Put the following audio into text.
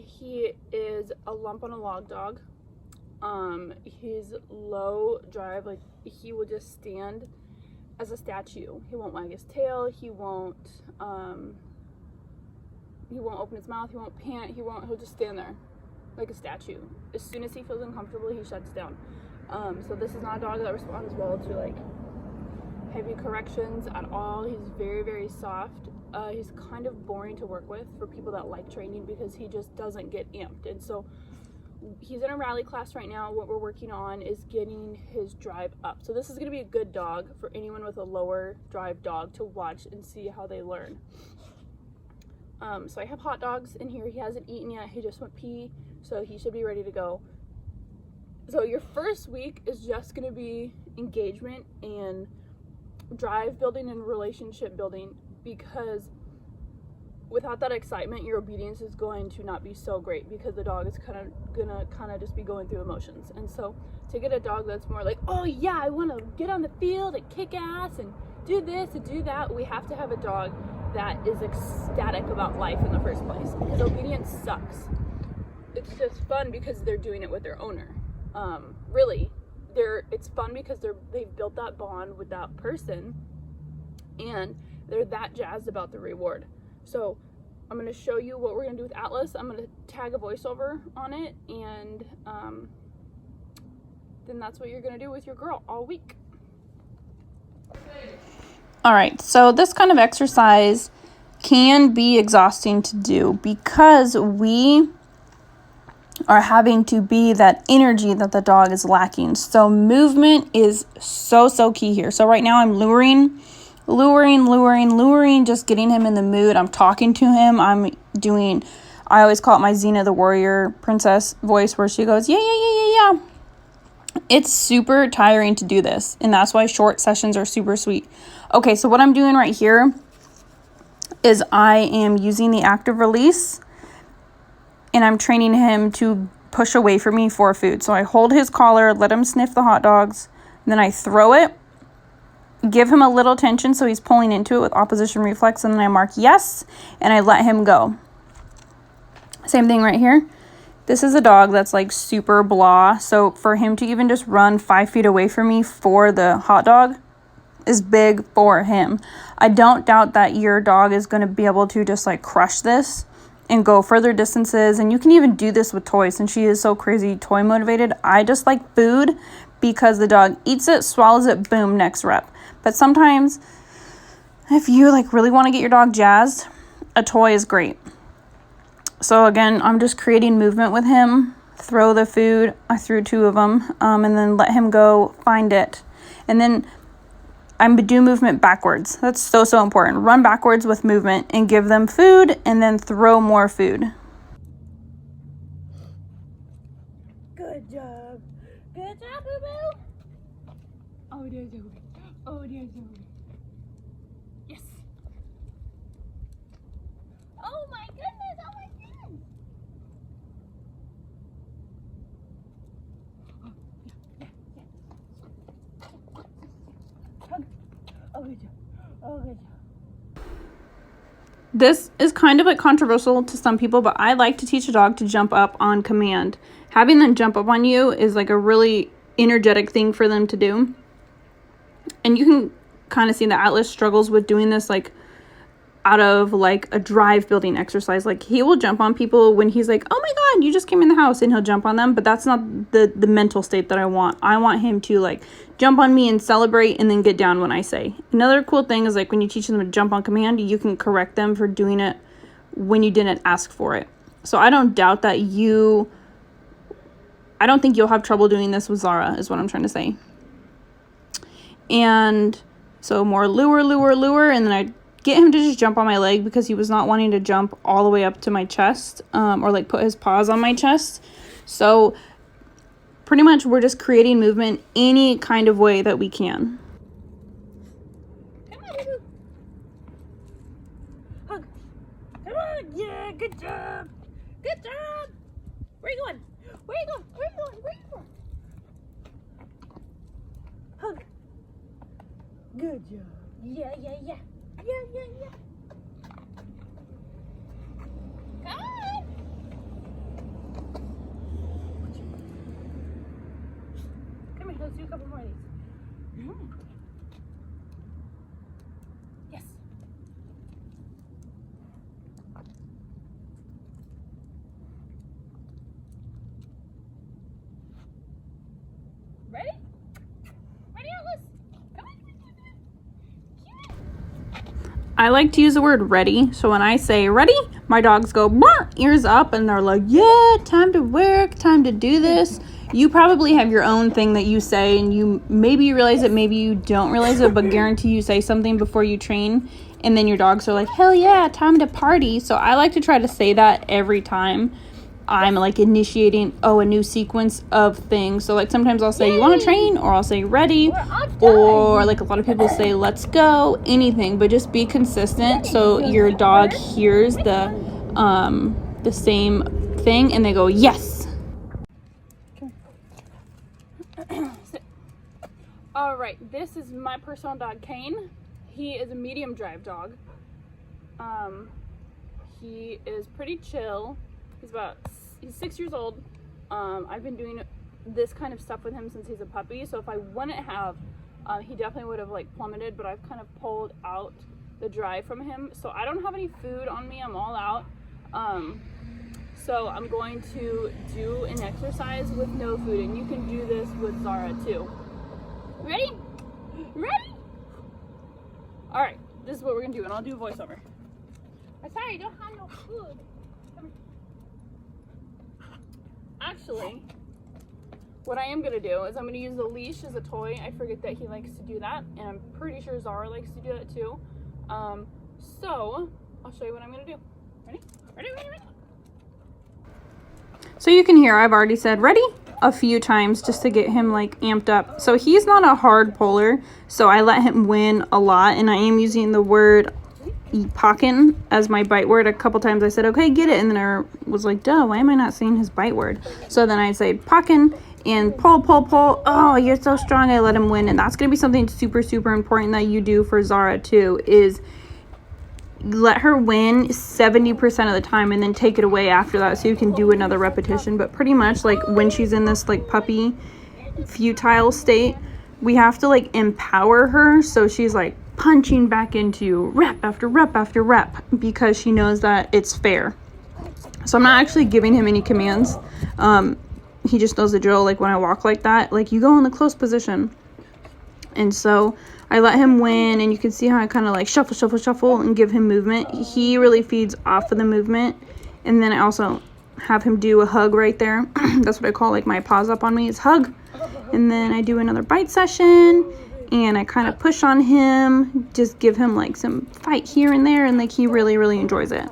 he is a lump on a log dog. He's low drive, like he will just stand as a statue. He won't wag his tail, he won't open his mouth, he won't pant, he'll just stand there like a statue. As soon as he feels uncomfortable, he shuts down. So this is not a dog that responds well to like heavy corrections at all. He's very, very soft. He's kind of boring to work with for people that like training because he just doesn't get amped. And so he's in a rally class right now. What we're working on is getting his drive up. So this is going to be a good dog for anyone with a lower drive dog to watch and see how they learn. So I have hot dogs in here. He hasn't eaten yet. He just went pee, so he should be ready to go. So your first week is just going to be engagement and drive building and relationship building, because without that excitement, your obedience is going to not be so great because the dog is gonna just be going through emotions. And so to get a dog that's more like, oh yeah, I want to get on the field and kick ass and do this and do that, we have to have a dog that is ecstatic about life in the first place, because obedience sucks. It's just fun because they're doing it with their owner. Really, it's fun because they've built that bond with that person and they're that jazzed about the reward. So I'm going to show you what we're going to do with Atlas. I'm going to tag a voiceover on it, and then that's what you're going to do with your girl all week. All right, so this kind of exercise can be exhausting to do because we are having to be that energy that the dog is lacking. So movement is so key here. So right now I'm luring, just getting him in the mood. I'm talking to him. I always call it my Xena the Warrior Princess voice, where she goes, yeah. It's super tiring to do this, and that's why short sessions are super sweet. Okay, so what I'm doing right here is I am using the active release, and I'm training him to push away from me for food. So I hold his collar, let him sniff the hot dogs, and then I throw it, give him a little tension so he's pulling into it with opposition reflex, and then I mark yes, and I let him go. Same thing right here. This is a dog that's like super blah, so for him to even just run 5 feet away from me for the hot dog is big for him. I don't doubt that your dog is going to be able to just like crush this and go further distances, and you can even do this with toys, and she is so crazy toy motivated. I just like food because the dog eats it, swallows it, boom, next rep. But sometimes if you like really want to get your dog jazzed, a toy is great. So again, I'm just creating movement with him. Throw the food. I threw 2 of them, and then let him go find it. And then I do movement backwards. That's so important. Run backwards with movement and give them food, and then throw more food. Good job. Good job, boo-boo. Oh, there's Zoe. Oh, there's Zoe. Yes. Oh my goodness. Oh my goodness. Oh, yeah. Hug. Oh, good job. Oh, good job. This is kind of like controversial to some people, but I like to teach a dog to jump up on command. Having them jump up on you is like a really energetic thing for them to do. And you can kind of see that Atlas struggles with doing this like out of like a drive building exercise. Like he will jump on people when he's like, oh my God, you just came in the house, and he'll jump on them. But that's not the mental state that I want. I want him to like jump on me and celebrate and then get down when I say. Another cool thing is like when you teach them to jump on command, you can correct them for doing it when you didn't ask for it. So I don't doubt that I don't think you'll have trouble doing this with Zara, is what I'm trying to say. And so more lure, and then I get him to just jump on my leg because he was not wanting to jump all the way up to my chest, or like put his paws on my chest. So pretty much we're just creating movement any kind of way that we can. Come on, boo-boo. Hug. Come on. Yeah, good job. Good job. Where are you going? Where are you going? Where are you going? Where are you going? Hug. Good job. Yeah. Come on. Ready? Ready, Atlas? Come on. I like to use the word ready. So when I say ready, my dogs go ears up and they're like, yeah, time to work, time to do this. You probably have your own thing that you say, and maybe you realize it, maybe you don't realize it, but guarantee you say something before you train, and then your dogs are like, hell yeah, time to party. So I like to try to say that every time I'm like initiating a new sequence of things. So like sometimes I'll say, you want to train, or I'll say ready, or like a lot of people say let's go, anything, but just be consistent so your dog hears the same thing and they go yes. All right, this is my personal dog, Kane. He is a medium drive dog. He is pretty chill. He's 6 years old. I've been doing this kind of stuff with him since he's a puppy. So if I wouldn't have, he definitely would have like plummeted, but I've kind of pulled out the drive from him. So I don't have any food on me. I'm all out. So I'm going to do an exercise with no food, and you can do this with Zara too. Ready? Ready? All right, this is what we're gonna do, and I'll do a voiceover. I'm sorry, I don't have no food. Come here. Actually, what I am gonna do is I'm gonna use the leash as a toy. I forget that he likes to do that, and I'm pretty sure Zara likes to do that too. So I'll show you what I'm gonna do. Ready? Ready, ready, ready. So you can hear I've already said ready a few times just to get him like amped up. So he's not a hard puller, so I let him win a lot, and I am using the word pocken as my bite word. A couple times I said, okay, get it, and then I was like, duh, why am I not saying his bite word? So then I say pocken and pull, pull, pull. Oh, you're so strong. I let him win. And that's going to be something super, super important that you do for Zara too, is let her win 70% of the time and then take it away after that so you can do another repetition. But pretty much like when she's in this like puppy futile state, we have to like empower her so she's like punching back into rep after rep after rep because she knows that it's fair. So I'm not actually giving him any commands. He just knows the drill. Like when I walk like that, like you go in the close position. And so I let him win, and you can see how I kind of like shuffle, shuffle, shuffle and give him movement. He really feeds off of the movement. And then I also have him do a hug right there. That's what I call like my paws up on me is hug. And then I do another bite session, and I kind of push on him, just give him like some fight here and there, and like he really, really enjoys it.